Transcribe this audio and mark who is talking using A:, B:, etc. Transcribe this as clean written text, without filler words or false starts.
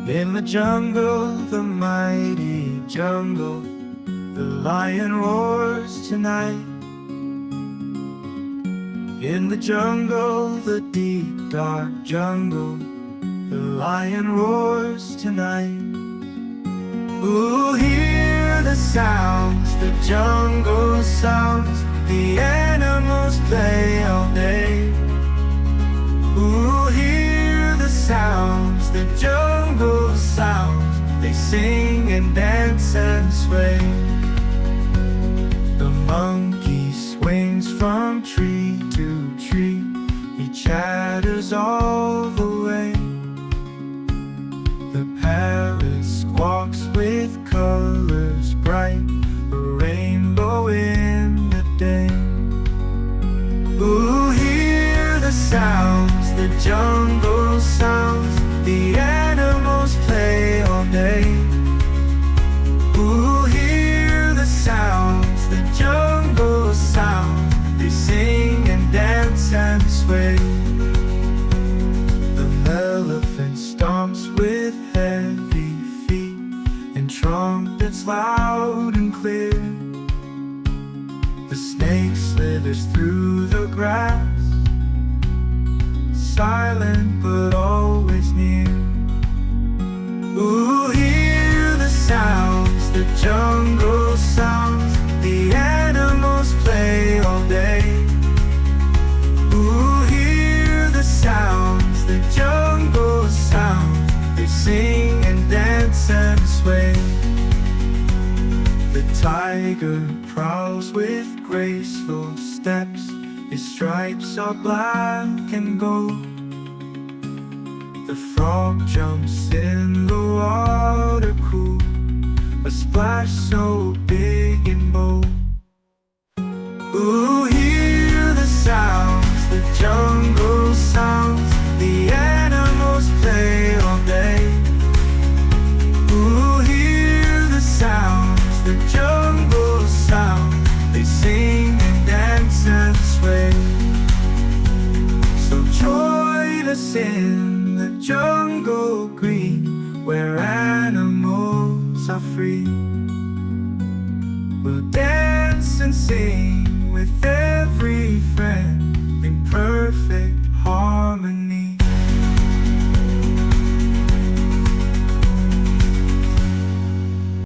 A: In the jungle, the mighty jungle, the lion roars tonight. In the jungle, the deep dark jungle, the lion roars tonight. Ooh, hear the sounds, the jungle sounds, the animals play all day. Ooh, hear the sounds, the jungle sounds, they sing and dance and sway. The monkey swings from tree to tree, he chatters all the way. The parrot squawks with colors bright, a rainbow in the day. Ooh, hear the sounds, the jungle sounds, the animals play all day. Ooh, hear the sounds, the jungle sounds, they sing and dance and sway. The elephant stomps with heavy feet and trumpets loud and clear. The snake slithers through the grass, silent but always near. Ooh, hear the sounds, the jungle sounds, the animals play all day. Ooh, hear the sounds, the jungle sounds, they sing and dance and sway. The tiger prowls with graceful steps, his stripes are black and gold. The frog jumps in the water cool, a splash so big and bold. Ooh, hear the sounds, the jungle sounds, the animals play all day. Ooh, hear the sounds, the jungle sounds, they sing and dance and sway. So join us in the jungle green, where animals are free. We'll dance and sing with every friend,